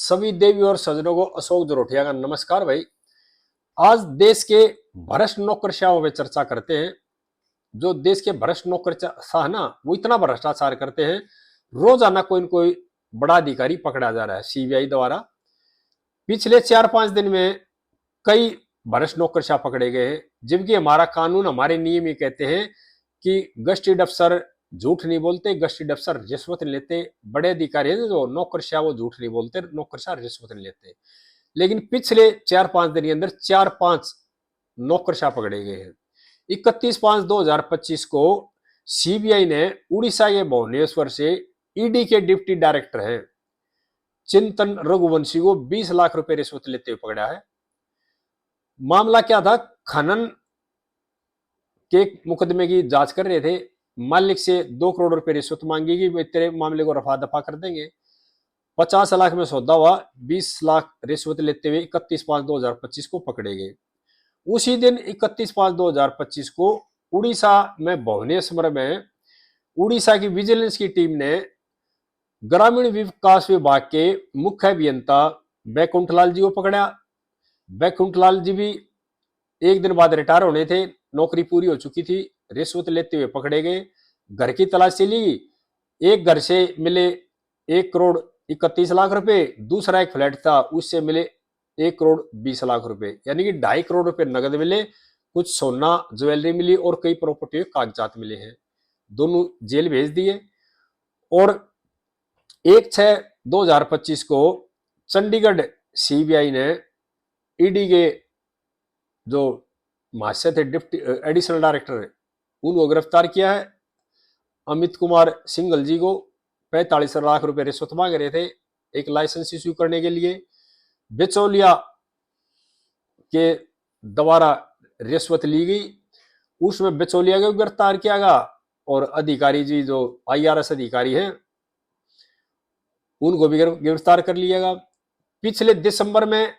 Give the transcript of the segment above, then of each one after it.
सभी देवी और सज्जनों को अशोक जरोठिया का नमस्कार भाई। आज देश के भ्रष्ट नौकरशाहों पे चर्चा करते हैं। जो देश के भ्रष्ट नौकरशाह ना, वो इतना भ्रष्टाचार करते हैं, रोजाना कोई न कोई बड़ा अधिकारी पकड़ा जा रहा है सीबीआई द्वारा। पिछले 4-5 दिन में कई भ्रष्ट नौकरशाह पकड़े गए हैं, जबकि हमारा कानून, हमारे नियम ये कहते हैं कि गश्ती अफसर झूठ नहीं बोलते, गश्ती अफसर रिश्वत नहीं लेते। बड़े अधिकारी हैं जो नौकरशाह, वो झूठ नहीं बोलते, नौकरशाह रिश्वत नहीं लेते। लेकिन पिछले 4-5 दिन के अंदर 4-5 नौकरशाह पकड़े गए हैं। 31/5/2025 को सीबीआई ने उड़ीसा के भुवनेश्वर से ईडी के डिप्टी डायरेक्टर हैं चिंतन रघुवंशी को 20 लाख रुपए रिश्वत लेते हुए पकड़ा है। मामला क्या था? खनन के मुकदमे की जांच कर रहे थे, मालिक से 2 करोड़ रुपए रिश्वत मांगी कि तेरे मामले को रफा दफा कर देंगे। 50 लाख में सौदा हुआ, 20 लाख रिश्वत लेते हुए 31/5/2025 को पकड़े गए। उसी दिन 31/5/2025 को उड़ीसा में भुवनेश्वर में उड़ीसा की विजिलेंस की टीम ने ग्रामीण विकास विभाग के मुख्य अभियंता बैकुंठलाल जी को पकड़ा। बैकुंठलाल जी भी एक दिन बाद रिटायर होने थे, नौकरी पूरी हो चुकी थी, रिश्वत लेते हुए पकड़े गए। घर की तलाशी ली, एक घर से मिले 1 करोड़ 31 लाख रुपए, दूसरा एक फ्लैट था उससे मिले 1 करोड़ 20 लाख रुपए, यानी कि 2.5 करोड़ रुपए नगद मिले, कुछ सोना ज्वेलरी मिली और कई प्रॉपर्टी कागजात मिले हैं। दोनों जेल भेज दिए। और 1/6/2025 को चंडीगढ़ सीबीआई ने ईडी के जो महाशय थे डिप्टी एडिशनल डायरेक्टर, उनको गिरफ्तार किया है। अमित कुमार सिंघल जी को 45 लाख रुपए रिश्वत मांग रहे थे एक लाइसेंस इश्यू करने के लिए। बिचौलिया के द्वारा रिश्वत ली गई, उसमें बिचौलिया को गिरफ्तार किया गया और अधिकारी जी जो आईआरएस अधिकारी हैं उनको भी गिरफ्तार कर लिया गया। पिछले दिसंबर में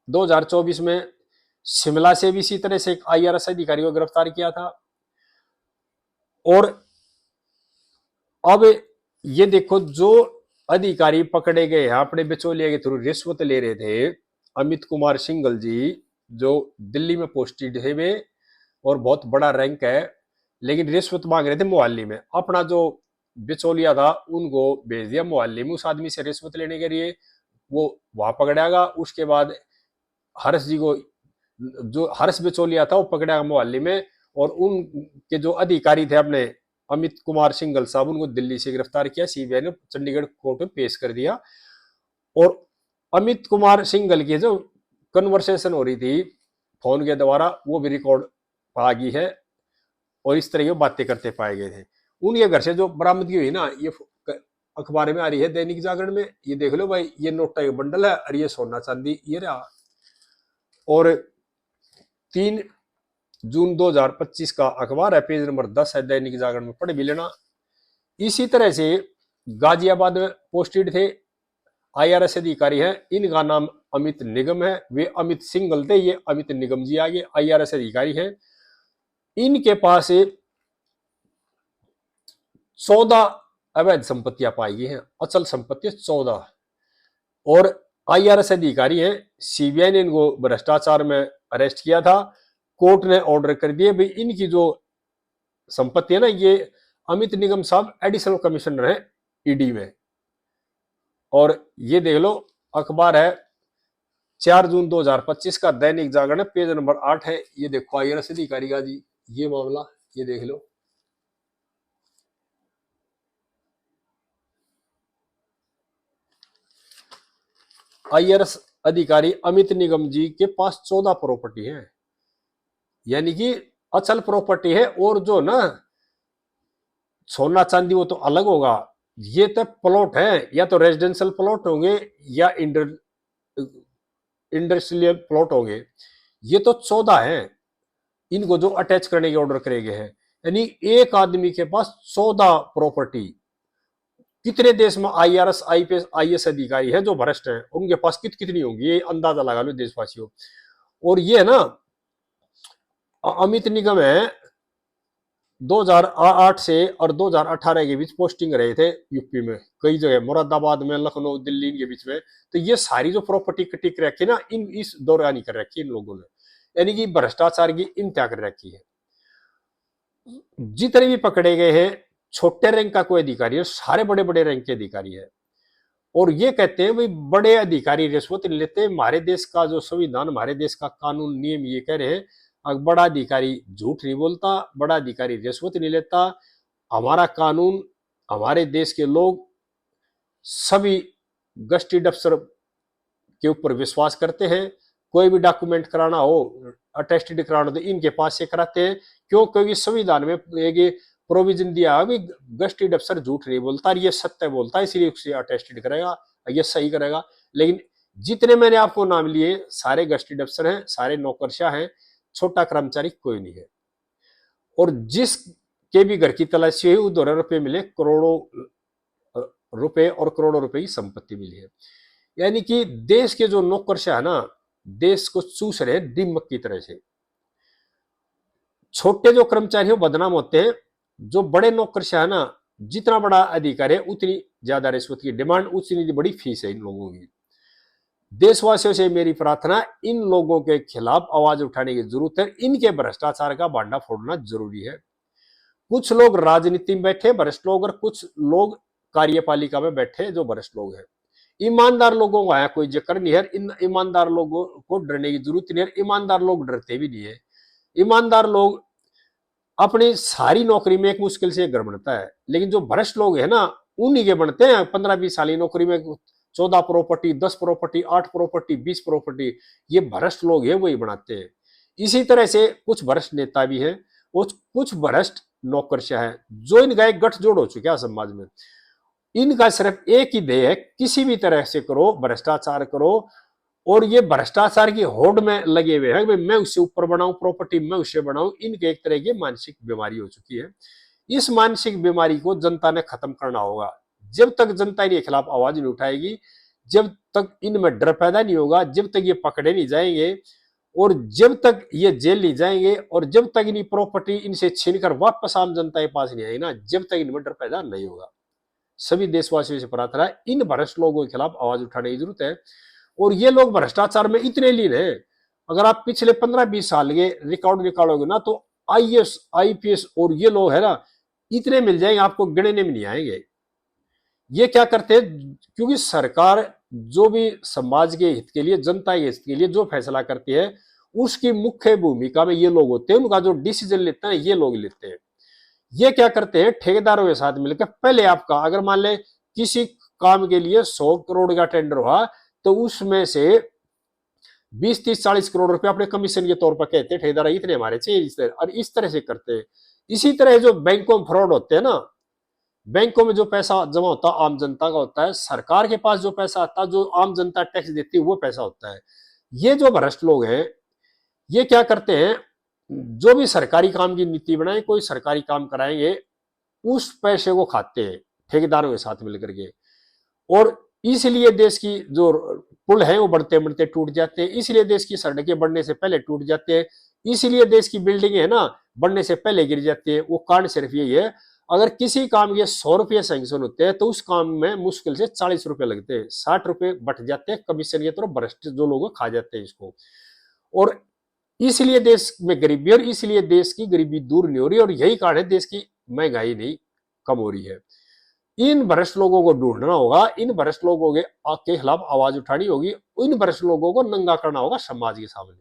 2024 में शिमला से भी इसी तरह से एक आईआरएस अधिकारी को गिरफ्तार किया था। और अब ये देखो, जो अधिकारी पकड़े गए हैं अपने बिचौलिया के थ्रू रिश्वत ले रहे थे, अमित कुमार सिंघल जी जो दिल्ली में पोस्टेड थे वे, और बहुत बड़ा रैंक है, लेकिन रिश्वत मांग रहे थे मोहाली में। अपना जो बिचौलिया था उनको भेज दिया मोहाली में उस आदमी से रिश्वत लेने के लिए, वो वहां पकड़ा गया। उसके बाद हर्ष जी को, जो हर्ष बिचौलिया था, वो पकड़ा गया मोहाली में, और उनके जो अधिकारी थे अपने अमित कुमार सिंघल साहब, उनको दिल्ली से गिरफ्तार किया। सीबीआई ने चंडीगढ़ कोर्ट में पेश कर दिया। और अमित कुमार सिंघल की जो कन्वर्सेशन हो रही थी फोन के द्वारा, वो भी रिकॉर्ड आ गई है, और इस तरह की बातें करते पाए गए थे। उनके घर से जो बरामदगी हुई ना, ये अखबार में आ रही है, दैनिक जागरण में। ये देख लो भाई, ये नोटा का बंडल है और ये सोना चांदी ये रहा। और 3 जून 2025 का अखबार है, पेज नंबर 10 है, दैनिक जागरण में, पढ़ भी लेना। इसी तरह से गाजियाबाद में पोस्टेड थे आईआरएस अधिकारी हैं, इनका नाम अमित निगम है। वे अमित सिंघल थे, ये अमित निगम जी आगे आईआरएस अधिकारी हैं। इनके पास 14 अवैध संपत्तियां पाई गई हैं, अचल संपत्ति 14। और आईआरएस अधिकारी हैं, सीबीआई ने इनको भ्रष्टाचार में अरेस्ट किया था। कोर्ट ने ऑर्डर कर दिए भाई, इनकी जो संपत्ति है ना, ये अमित निगम साहब एडिशनल कमिश्नर है ईडी में। और ये देख लो, अखबार है 4 जून 2025 का, दैनिक जागरण, पेज नंबर 8 है। ये देखो आईआरएस अधिकारी का जी ये मामला, ये देख लो। आईआरएस अधिकारी अमित निगम जी के पास 14 प्रॉपर्टी है, यानी कि अचल प्रॉपर्टी है। और जो ना सोना चांदी वो तो अलग होगा, ये तो प्लॉट है, या तो रेजिडेंशियल प्लॉट होंगे या इंडस्ट्रियल प्लॉट होंगे। ये तो 14 है, इनको जो अटैच करने के ऑर्डर करे गए हैं। यानी एक आदमी के पास 14 प्रॉपर्टी। कितने देश में आईआरएस आईपीएस आईएएस अधिकारी है जो भ्रष्ट है, उनके पास कितनी होंगी, ये अंदाजा लगा लो देशवासियों। और ये ना अमित निगम है, 2008 से और 2018 के बीच पोस्टिंग रहे थे यूपी में कई जगह, मुरादाबाद में, लखनऊ, दिल्ली के बीच में। तो ये सारी जो प्रॉपर्टी इकट्ठी कर रखी है ना, इन इस दौरान ही कर रखी है इन लोगों ने, यानी कि भ्रष्टाचार की इंतहा कर रखी है। जितने भी पकड़े गए हैं छोटे रैंक का कोई अधिकारी है, सारे बड़े बड़े रैंक के अधिकारी है। और ये कहते हैं भाई बड़े अधिकारी रिश्वत नहीं लेते। हमारे देश का जो संविधान, हमारे देश का कानून नियम ये कह रहे हैं बड़ा अधिकारी झूठ नहीं बोलता, बड़ा अधिकारी रिश्वत नहीं लेता। हमारा कानून, हमारे देश के लोग सभी गस्टेड अफसर के ऊपर विश्वास करते हैं। कोई भी डॉक्यूमेंट कराना हो, अटेस्टेड कराना तो इनके पास से कराते हैं। क्यों? क्योंकि संविधान में एक प्रोविजन दिया है कि गस्टेड अफसर झूठ नहीं बोलता, ये सत्य बोलता है, इसलिए उसे अटेस्टेड करेगा, ये सही करेगा। लेकिन जितने मैंने आपको नाम लिए सारे गस्टेड अफसर हैं, सारे नौकरशाह हैं, छोटा कर्मचारी कोई नहीं है। और जिसके भी घर की तलाशी हुई उधर रुपए मिले, करोड़ों रुपए और करोड़ों रुपए की संपत्ति मिली है। यानी कि देश के जो नौकरशाह है ना, देश को चूस रहे दीमक की तरह से। छोटे जो कर्मचारी हो बदनाम होते हैं, जो बड़े नौकरशाह है ना, जितना बड़ा अधिकारी है उतनी ज्यादा रिश्वत की डिमांड, उतनी बड़ी फीस है इन लोगों की। देशवासियों से मेरी प्रार्थना, इन लोगों के खिलाफ आवाज उठाने की जरूरत है। इनके भ्रष्टाचार का भांडा फोड़ना जरूरी है। कुछ लोग राजनीति में बैठे भ्रष्ट लोग, और कुछ लोग कार्यपालिका में बैठे जो भ्रष्ट लोग हैं। ईमानदार लोगों का है कोई जिक्र नहीं है। इन ईमानदार लोगों को डरने की जरूरत नहीं है। ईमानदार लोग डरते भी नहीं है। ईमानदार लोग अपनी सारी नौकरी में एक मुश्किल से घर बनता है, लेकिन जो भ्रष्ट लोग है ना, उन्हीं के बनते हैं 15-20 साल नौकरी में 14 प्रॉपर्टी, 10 प्रॉपर्टी, 8 प्रॉपर्टी, 20 प्रॉपर्टी। ये भ्रष्ट लोग हैं, वही बनाते हैं। इसी तरह से कुछ भ्रष्ट नेता भी हैं और कुछ भ्रष्ट नौकरशाह हैं, जो इनका एक गठजोड़ हो चुका है समाज में। इनका सिर्फ एक ही ध्येय है, किसी भी तरह से करो, भ्रष्टाचार करो। और ये भ्रष्टाचार की होड़ में लगे हुए हैं, मैं उससे ऊपर बनाऊं प्रॉपर्टी, मैं उससे बनाऊं। इनके एक तरह की मानसिक बीमारी हो चुकी है। इस मानसिक बीमारी को जनता ने खत्म करना होगा। जब तक जनता इनके खिलाफ आवाज नहीं उठाएगी, जब तक इनमें डर पैदा नहीं होगा, जब तक ये पकड़े नहीं जाएंगे, और जब तक ये जेल नहीं जाएंगे, और जब तक इनकी प्रॉपर्टी इनसे छीनकर वापस आम जनता के पास नहीं आई ना, जब तक इनमें डर पैदा नहीं होगा। सभी देशवासियों से प्रार्थना है, इन भ्रष्ट लोगों के खिलाफ आवाज उठाने की जरूरत है। और ये लोग भ्रष्टाचार में इतने लीन हैं, अगर आप पिछले 15-20 साल के रिकॉर्ड निकालोगे ना, तो आईएएस, आईपीएस और ये लोग है ना, इतने मिल जाएंगे आपको, गिनने में नहीं आएंगे। ये क्या करते हैं? क्योंकि सरकार जो भी समाज के हित के लिए, जनता के हित के लिए जो फैसला करती है, उसकी मुख्य भूमिका में ये लोग होते हैं। उनका जो डिसीजन लेते हैं ये लोग लेते हैं। ये क्या करते हैं? ठेकेदारों के साथ मिलकर पहले आपका, अगर मान ले किसी काम के लिए 100 करोड़ का टेंडर हुआ, तो उसमें से 20, 30, 40 करोड़ रुपए अपने कमीशन के तौर पर कहते हैं ठेकेदार इतने हमारे चाहिए, और इस तरह से करते हैं। इसी तरह जो बैंकों में फ्रॉड होते हैं ना, बैंकों में जो पैसा जमा होता है आम जनता का होता है, सरकार के पास जो पैसा आता है, जो आम जनता टैक्स देती है, वो पैसा होता है। ये जो भ्रष्ट लोग हैं, ये क्या करते हैं? जो भी सरकारी काम की नीति बनाए, कोई सरकारी काम कराएंगे, उस पैसे को खाते हैं ठेकेदारों के साथ मिलकर के। और इसलिए देश की जो पुल है वो बढ़ते बढ़ते टूट जाते हैं। इसलिए देश की सड़कें बढ़ने से पहले टूट जाते हैं। इसलिए देश की बिल्डिंगें है ना, बढ़ने से पहले गिर जाती है। वो कारण सिर्फ यही है, अगर किसी काम के 100 रुपये सैंक्शन होते हैं, तो उस काम में मुश्किल से 40 रुपए लगते हैं, 60 रुपए बट जाते हैं कमीशन के तरफ, भ्रष्ट जो लोग खा जाते हैं इसको। और इसलिए देश में गरीबी, और इसलिए देश की गरीबी दूर नहीं हो रही, और यही कारण है देश की महंगाई नहीं कम हो रही है। इन भ्रष्ट लोगों को ढूंढना होगा, इन भ्रष्ट लोगों के खिलाफ आवाज उठानी होगी, इन भ्रष्ट लोगों को नंगा करना होगा समाज के सामने।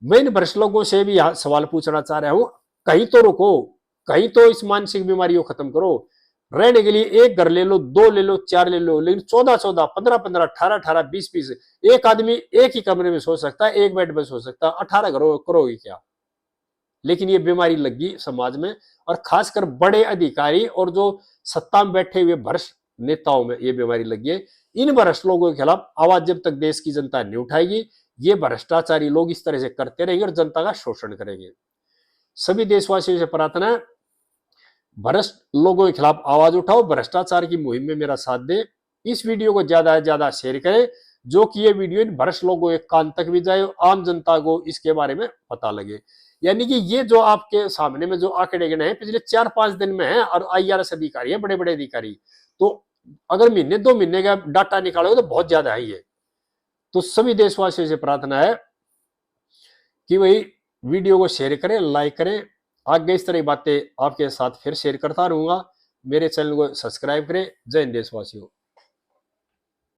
मैं इन भ्रष्ट लोगों से भी सवाल पूछना चाह रहा हूं, कहीं तो रुको, कहीं तो इस मानसिक बीमारी को खत्म करो। रहने के लिए एक घर ले लो, 2 ले लो, 4 ले लो, लेकिन 14-14, 15-15, 18-18, 20-20 एक आदमी एक ही कमरे में सो सकता है, एक बेड में सो सकता है। 18 घरों करोगे क्या? लेकिन ये बीमारी लगी समाज में, और खासकर बड़े अधिकारी और जो सत्ता में बैठे हुए भ्रष्ट नेताओं में ये बीमारी लगी है। इन भ्रष्ट लोगों के खिलाफ आवाज जब तक देश की जनता नहीं उठाएगी, ये भ्रष्टाचारी लोग इस तरह से करते रहेंगे और जनता का शोषण करेंगे। सभी देशवासियों से प्रार्थना है, भ्रष्ट लोगों के खिलाफ आवाज उठाओ, भ्रष्टाचार की मुहिम में मेरा साथ दे। इस वीडियो को ज्यादा से ज्यादा शेयर करें, जो कि ये वीडियो इन भ्रष्ट लोगों के कान तक भी जाए, आम जनता को इसके बारे में पता लगे। यानी कि ये जो आपके सामने में जो आंकड़े गिने हैं पिछले 4-5 दिन में है, और IRS अधिकारी है, बड़े बड़े अधिकारी। तो अगर महीने 2 महीने का डाटा निकालोगे तो बहुत ज्यादा है ये। तो सभी देशवासियों से प्रार्थना है कि भाई वीडियो को शेयर करें, लाइक करें। आगे इस तरह की बातें आपके साथ फिर शेयर करता रहूंगा। मेरे चैनल को सब्सक्राइब करें। जय हिंद देशवासियों।